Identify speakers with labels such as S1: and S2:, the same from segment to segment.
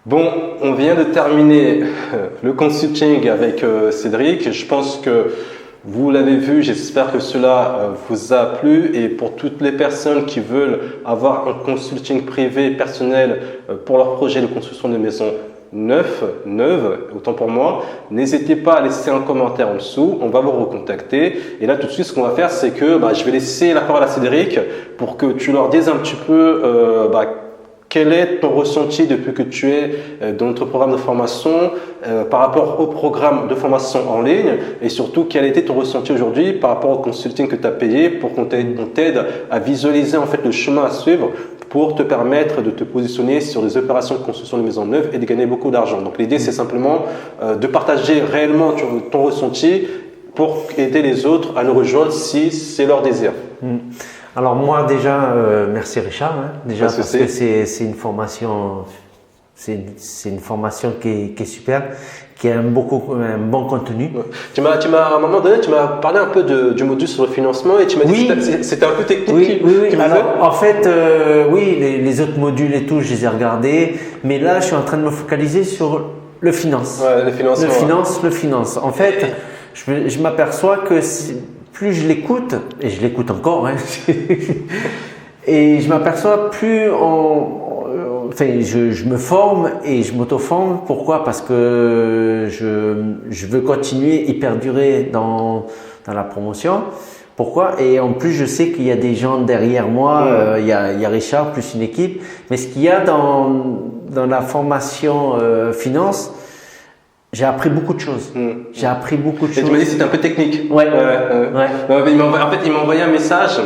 S1: Bon, on vient de terminer le consulting avec Cédric. Je pense que vous l'avez vu, j'espère que cela vous a plu. Et pour toutes les personnes qui veulent avoir un consulting privé personnel pour leur projet de construction de maison neuve, autant pour moi, n'hésitez pas à laisser un commentaire en dessous. On va vous recontacter. Et là, tout de suite, ce qu'on va faire, c'est que je vais laisser la parole à Cédric pour que tu leur dises un petit peu quel est ton ressenti depuis que tu es dans notre programme de formation par rapport au programme de formation en ligne et surtout quel était ton ressenti aujourd'hui par rapport au consulting que tu as payé pour qu'on t'aide à visualiser en fait le chemin à suivre pour te permettre de te positionner sur des opérations de construction de maisons neuves et de gagner beaucoup d'argent. Donc l'idée c'est simplement de partager réellement ton ressenti pour aider les autres à nous rejoindre si c'est leur désir.
S2: Alors moi déjà, merci Richard, déjà parce que c'est une formation, c'est une formation qui est super, qui a un bon contenu.
S1: Ouais. À un moment donné, tu m'as parlé un peu du module sur le financement et tu m'as dit que c'était un peu technique.
S2: Oui. Alors en fait, les autres modules et tout, je les ai regardés, mais là, je suis en train de me focaliser sur le finance.
S1: Ouais,
S2: Le finance. En fait, je m'aperçois que plus je l'écoute, et je l'écoute encore, et je m'aperçois plus je me forme et je m'auto-forme. Pourquoi? Parce que je veux continuer et perdurer dans la promotion. Pourquoi? Et en plus, je sais qu'il y a des gens derrière moi, il y a Richard plus une équipe. Mais ce qu'il y a dans la formation finance, j'ai appris beaucoup de choses. J'ai appris beaucoup de choses.
S1: Et tu m'as dit que c'était un peu technique.
S2: Ouais.
S1: Il m'a envoyé un message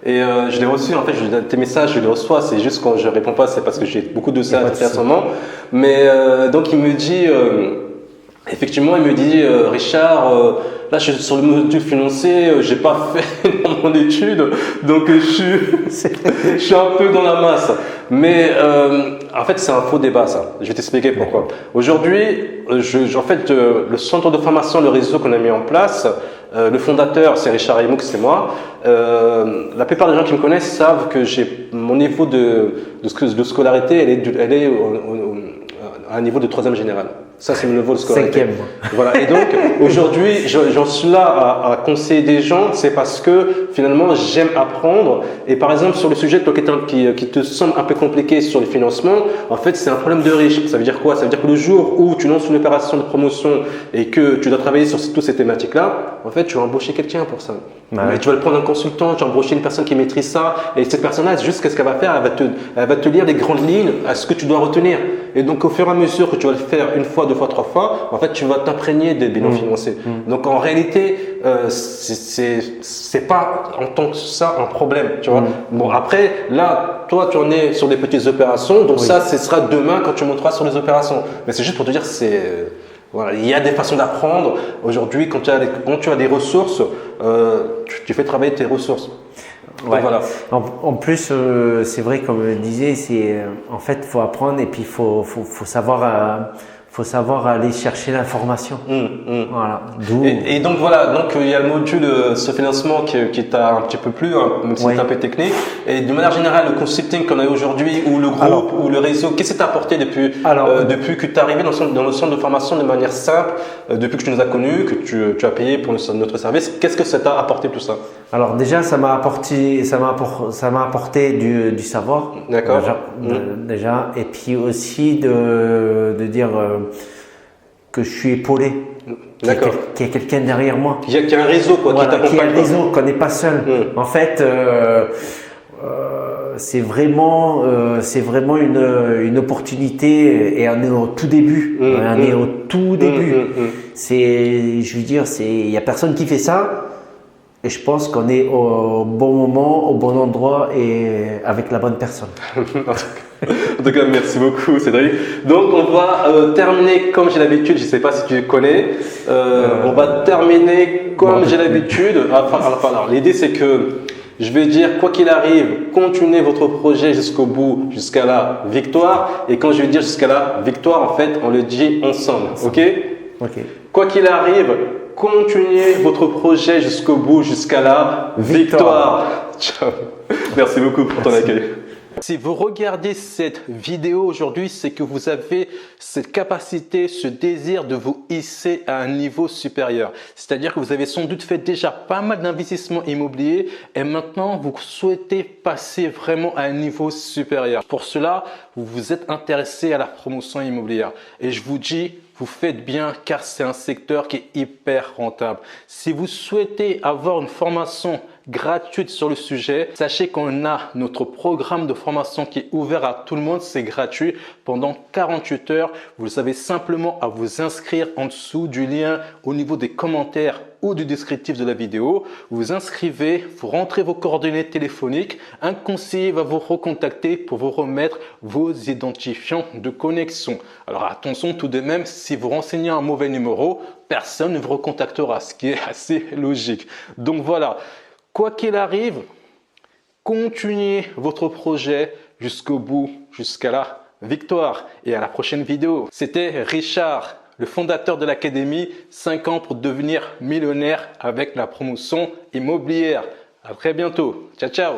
S1: et je l'ai reçu. En fait, tes messages, je les reçois. C'est juste quand je réponds pas, c'est parce que j'ai beaucoup de ça à traiter en ce moment. Mais donc, il me dit, effectivement, Richard, là, je suis sur le module financier, j'ai pas fait mon étude, donc je suis un peu dans la masse. Mais en fait, c'est un faux débat, ça. Je vais t'expliquer pourquoi. Aujourd'hui, le centre de formation, le réseau qu'on a mis en place, le fondateur, c'est Richard Aimouk, c'est moi. La plupart des gens qui me connaissent savent que mon niveau de scolarité, elle est à un niveau de 3e général. Ça, c'est mon niveau de scolarité.
S2: 5e.
S1: Voilà. Et donc, aujourd'hui, j'en suis là à conseiller des gens, c'est parce que finalement, j'aime apprendre. Et par exemple, sur le sujet toi, qui te semble un peu compliqué sur les financements, en fait, c'est un problème de riche. Ça veut dire quoi? Ça veut dire que le jour où tu lances une opération de promotion et que tu dois travailler sur toutes ces thématiques-là, en fait, tu vas embaucher quelqu'un pour ça. Mais tu vas le prendre un consultant, tu vas embaucher une personne qui maîtrise ça. Et cette personne-là, juste qu'est-ce qu'elle va faire? Elle va te lire les grandes lignes à ce que tu dois retenir. Et donc, au fur et à mesure que tu vas le faire une fois, 2 fois, 3 fois, en fait, tu vas t'imprégner des bilans financiers. Donc, en réalité, c'est pas en tant que ça un problème, tu vois. Bon, après, là, toi, tu en es sur des petites opérations. Donc, ça, ce sera demain quand tu monteras sur les opérations. Mais c'est juste pour te dire, voilà, il y a des façons d'apprendre. Aujourd'hui, quand tu as des ressources, tu fais travailler tes ressources.
S2: Ouais. Voilà. En plus, c'est vrai, comme je le disais, en fait, faut apprendre et puis faut savoir aller chercher l'information. Voilà.
S1: Et donc voilà, donc il y a le module ce financement qui t'a un petit peu plu, même si c'est un peu technique. Et de manière générale, le consulting qu'on a aujourd'hui, ou le groupe, ou le réseau, qu'est-ce que t'as apporté depuis que tu es arrivé dans le centre de formation de manière simple, depuis que tu nous as connus, que tu as payé pour notre service, qu'est-ce que ça t'a apporté tout ça?
S2: Alors déjà, ça m'a apporté du savoir.
S1: D'accord.
S2: Déjà, et puis aussi de dire que je suis épaulé.
S1: D'accord.
S2: Qu'il y a quelqu'un derrière moi.
S1: Qu'il y a un réseau qui t'accompagne.
S2: Qu'il y a un réseau, qu'on n'est pas seul. En fait, c'est vraiment une opportunité et on est au tout début. Je veux dire, il y a personne qui fait ça. Et je pense qu'on est au bon moment, au bon endroit et avec la bonne personne.
S1: En tout cas, merci beaucoup Cédric. Donc on va terminer comme j'ai l'habitude, je ne sais pas si tu connais, on va terminer comme j'ai l'habitude. Alors, l'idée c'est que je vais dire quoi qu'il arrive, continuez votre projet jusqu'au bout, jusqu'à la victoire. Et quand je vais dire jusqu'à la victoire, en fait, on le dit ensemble. Ok? Quoi qu'il arrive, continuez votre projet jusqu'au bout, jusqu'à la victoire. Ciao. Merci beaucoup pour ton accueil. Si vous regardez cette vidéo aujourd'hui, c'est que vous avez cette capacité, ce désir de vous hisser à un niveau supérieur. C'est-à-dire que vous avez sans doute fait déjà pas mal d'investissements immobiliers et maintenant vous souhaitez passer vraiment à un niveau supérieur. Pour cela, vous vous êtes intéressé à la promotion immobilière. Et je vous dis, vous faites bien car c'est un secteur qui est hyper rentable. Si vous souhaitez avoir une formation gratuite sur le sujet, sachez qu'on a notre programme de formation qui est ouvert à tout le monde. C'est gratuit pendant 48 heures. Vous avez simplement à vous inscrire en dessous du lien au niveau des commentaires ou du descriptif de la vidéo. Vous vous inscrivez, vous rentrez vos coordonnées téléphoniques. Un conseiller va vous recontacter pour vous remettre vos identifiants de connexion. Alors attention tout de même, si vous renseignez un mauvais numéro, personne ne vous recontactera, ce qui est assez logique. Donc voilà, quoi qu'il arrive, continuez votre projet jusqu'au bout, jusqu'à la victoire. Et à la prochaine vidéo. C'était Richard, le fondateur de l'Académie 5 ans pour devenir millionnaire avec la promotion immobilière. À très bientôt. Ciao, ciao.